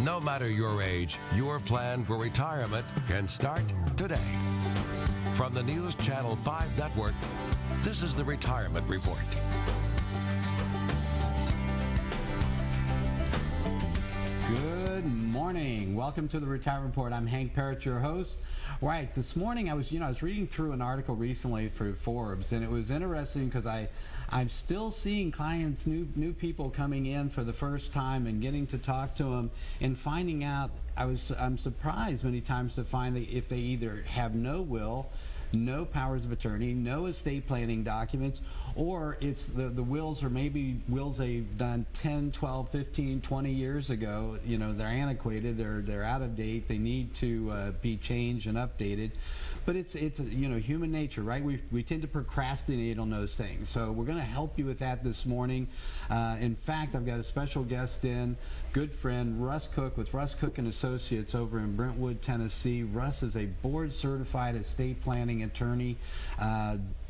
No matter your age, your plan for retirement can start today. From the News Channel 5 Network, this is the Retirement Report. Good morning. Welcome to the Retirement Report. I'm Hank Parrott, your host. Right, this morning I was reading through an article recently for Forbes, and it was interesting because I'm still seeing clients, new people coming in for the first time and getting to talk to them and finding out. I'm surprised many times to find that if they either have no will, no powers of attorney, no estate planning documents, or it's the wills, or maybe wills they've done 10, 12, 15, 20 years ago. They're antiquated, they're out of date, they need to be changed and updated. But it's human nature, right? We tend to procrastinate on those things. So we're going to help you with that this morning. In fact, I've got a special guest in, good friend Russ Cook with Russ Cook and Associates over in Brentwood, Tennessee. Russ is a board-certified estate planning attorney.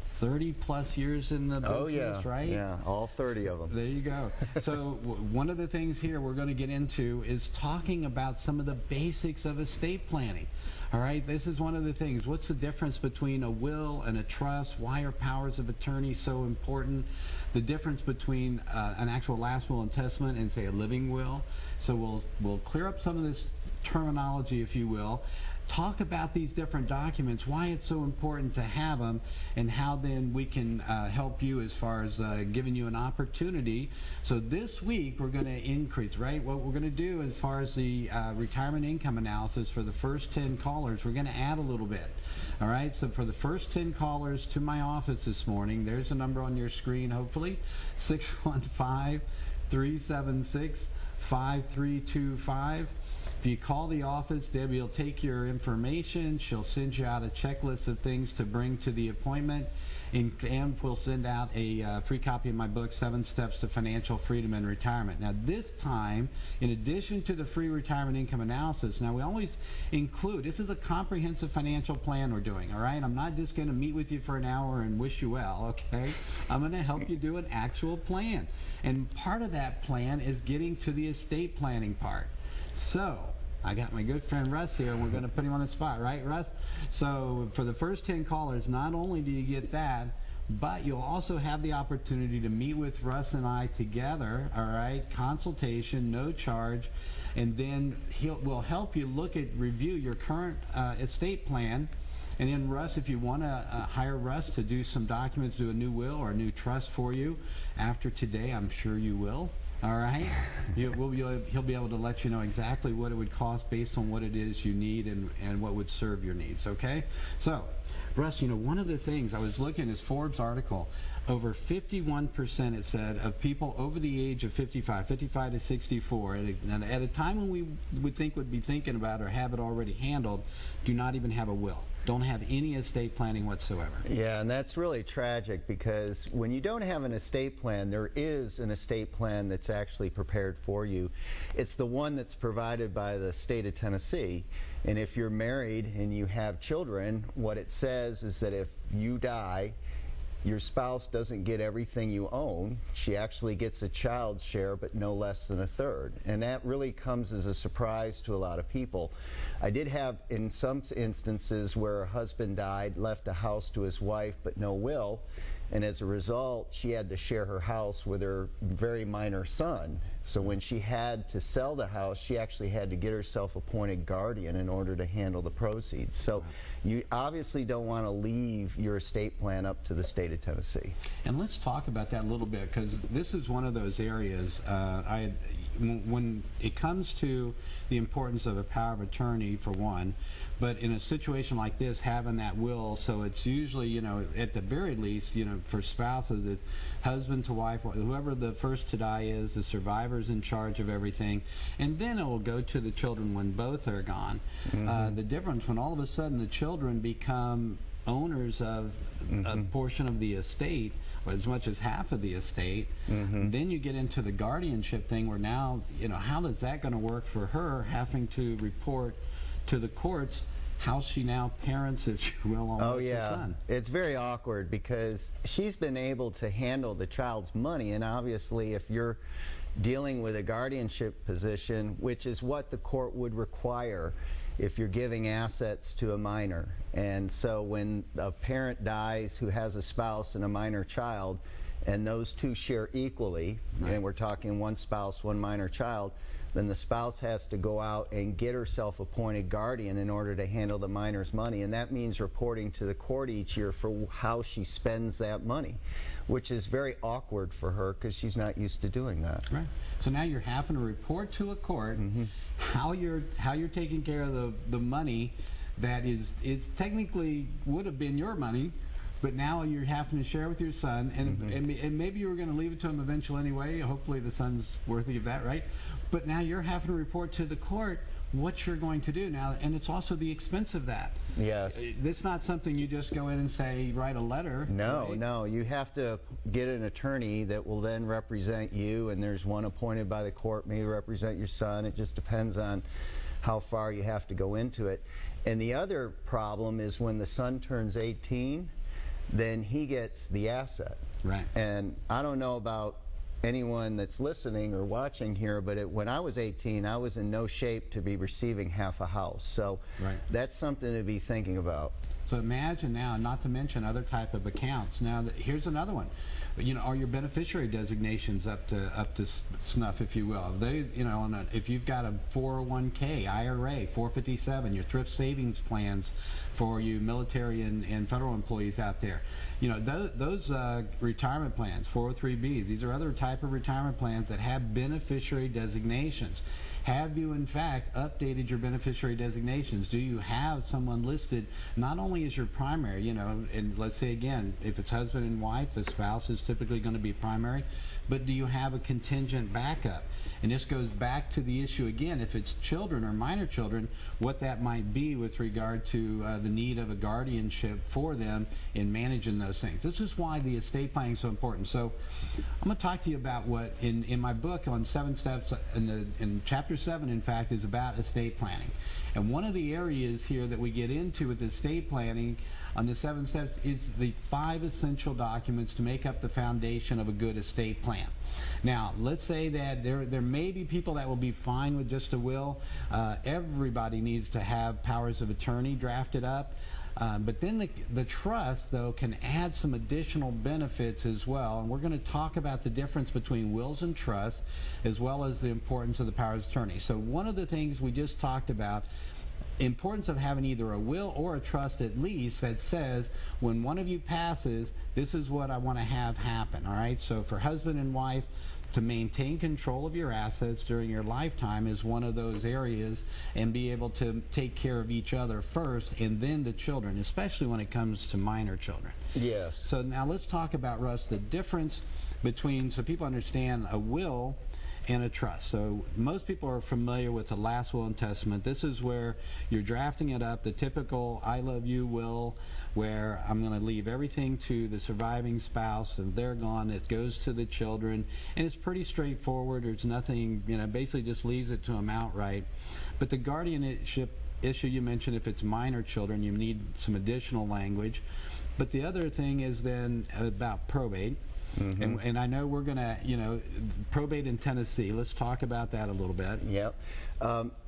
30 plus years in the business, right? Yeah, all 30 of them. There you go. So one of the things here we're going to get into is talking about some of the basics of estate planning. All right, this is one of the things. What's the difference between a will and a trust? Why are powers of attorney so important? The difference between an actual last will and testament and, say, a living will. So we'll clear up some of this terminology, if you will. Talk about these different documents, why it's so important to have them, and how then we can help you as far as giving you an opportunity. So this week we're going to increase, right? What we're going to do as far as the retirement income analysis for the first 10 callers, we're going to add a little bit. All right, so for the first 10 callers to my office this morning, there's a number on your screen, hopefully, 615-376-5325. If you call the office, Debbie will take your information. She'll send you out a checklist of things to bring to the appointment, and we'll send out a free copy of my book, 7 Steps to Financial Freedom in Retirement. Now, this time, in addition to the free retirement income analysis, now we always include, this is a comprehensive financial plan we're doing, all right? I'm not just going to meet with you for an hour and wish you well, okay? I'm going to help you do an actual plan. And part of that plan is getting to the estate planning part. So, I got my good friend Russ here, and we're going to put him on the spot, right, Russ? So, for the first 10 callers, not only do you get that, but you'll also have the opportunity to meet with Russ and I together, all right? Consultation, no charge, and then we'll help you review your current estate plan. And then, Russ, if you want to hire Russ to do some documents, do a new will or a new trust for you after today, I'm sure you will. All right? He'll be able to let you know exactly what it would cost based on what it is you need and what would serve your needs, okay? So, Russ, one of the things I was looking at this Forbes article, over 51%, it said, of people over the age of 55 to 64, at a time when we would be thinking about or have it already handled, do not even have a will. Don't have any estate planning whatsoever. Yeah, and that's really tragic, because when you don't have an estate plan, there is an estate plan that's actually prepared for you. It's the one that's provided by the state of Tennessee. And if you're married and you have children, what it says is that if you die, your spouse doesn't get everything you own. She actually gets a child's share, but no less than a third. And that really comes as a surprise to a lot of people. I did have, in some instances, where a husband died, left a house to his wife, but no will. And as a result, she had to share her house with her very minor son. So when she had to sell the house, she actually had to get herself appointed guardian in order to handle the proceeds. So you obviously don't want to leave your estate plan up to the state of Tennessee. And let's talk about that a little bit, because this is one of those areas when it comes to the importance of a power of attorney, for one, but in a situation like this, having that will, so it's usually, at the very least, for spouses, it's husband to wife, whoever the first to die is, the survivor's in charge of everything, and then it will go to the children when both are gone. Mm-hmm. The difference when all of a sudden the children become owners of a portion of the estate, or as much as half of the estate, then you get into the guardianship thing, where now, how is that going to work for her, having to report to the courts how she now parents, if you will, almost her son. It's very awkward, because she's been able to handle the child's money, and obviously if you're dealing with a guardianship position, which is what the court would require if you're giving assets to a minor. And so when a parent dies who has a spouse and a minor child, and those two share equally, right, and we're talking one spouse, one minor child, then the spouse has to go out and get herself appointed guardian in order to handle the minor's money. And that means reporting to the court each year for how she spends that money, which is very awkward for her because she's not used to doing that. Right. So now you're having to report to a court how you're taking care of the money that is technically would have been your money, but now you're having to share with your son, and maybe you were going to leave it to him eventually anyway. Hopefully the son's worthy of that, right? But now you're having to report to the court what you're going to do now, and it's also the expense of that. Yes. It's not something you just go in and say, write a letter. No, right? no. You have to get an attorney that will then represent you, and there's one appointed by the court, may represent your son. It just depends on how far you have to go into it. And the other problem is when the son turns 18, then he gets the asset. Right. And I don't know about anyone that's listening or watching here, but when I was 18, I was in no shape to be receiving half a house. So right, that's something to be thinking about. So imagine now, not to mention other type of accounts. Now, here's another one. You know, are your beneficiary designations up to snuff, if you will? They, you know, if you've got a 401k, IRA, 457, your thrift savings plans for you military and federal employees out there, you know, those retirement plans, 403bs, these are other type of retirement plans that have beneficiary designations. Have you, in fact, updated your beneficiary designations? Do you have someone listed not only as your primary, you know, and let's say again, if it's husband and wife, the spouse is typically going to be primary, but do you have a contingent backup? And this goes back to the issue again, if it's children or minor children, what that might be with regard to the need of a guardianship for them in managing those things. This is why the estate planning is so important. So I'm going to talk to you about what in my book on 7 steps, in chapter 7, in fact, is about estate planning. And one of the areas here that we get into with estate planning on the 7 steps is the 5 essential documents to make up the foundation of a good estate plan. Now, let's say that there may be people that will be fine with just a will. Everybody needs to have powers of attorney drafted up. But then the trust, though, can add some additional benefits as well. And we're going to talk about the difference between wills and trusts, as well as the importance of the powers of attorney. So one of the things we just talked about, importance of having either a will or a trust at least that says when one of you passes, this is what I want to have happen. All right, so for husband and wife, to maintain control of your assets during your lifetime is one of those areas, and be able to take care of each other first and then the children, especially when it comes to minor children. Yes. So now let's talk about, Russ, the difference between, so people understand, a will and a trust. So most people are familiar with the last will and testament. This is where you're drafting it up, the typical I love you will, where I'm going to leave everything to the surviving spouse and they're gone. It goes to the children, and it's pretty straightforward. There's nothing, you know, basically just leaves it to them outright. But the guardianship issue you mentioned, if it's minor children, you need some additional language. But the other thing is then about probate. And I know we're going to, you know, probate in Tennessee. Let's talk about that a little bit. Yep.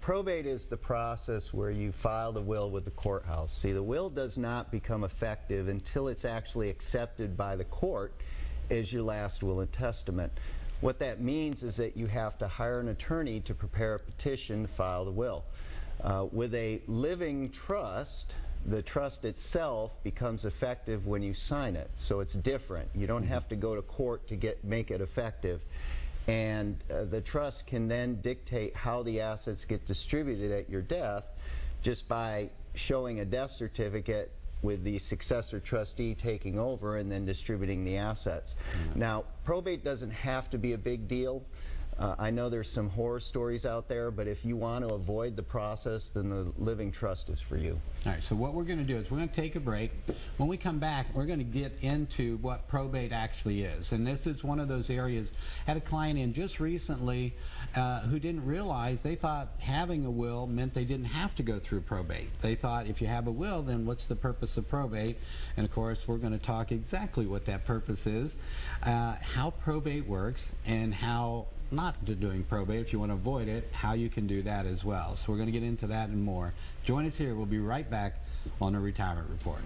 Probate is the process where you file the will with the courthouse. See, the will does not become effective until it's actually accepted by the court as your last will and testament. What that means is that you have to hire an attorney to prepare a petition to file the will. With a living trust, the trust itself becomes effective when you sign it, so it's different. You don't have to go to court to make it effective, and the trust can then dictate how the assets get distributed at your death just by showing a death certificate with the successor trustee taking over and then distributing the assets. Now, probate doesn't have to be a big deal. I know there's some horror stories out there, but if you want to avoid the process, then the living trust is for you. All right, so what we're going to do is we're going to take a break. When we come back, we're going to get into what probate actually is. And this is one of those areas. I had a client in just recently who didn't realize, they thought having a will meant they didn't have to go through probate. They thought if you have a will, then what's the purpose of probate? And of course, we're going to talk exactly what that purpose is, how probate works, and how not doing probate, if you want to avoid it, how you can do that as well. So we're going to get into that and more. Join us here. We'll be right back on the Retirement Report.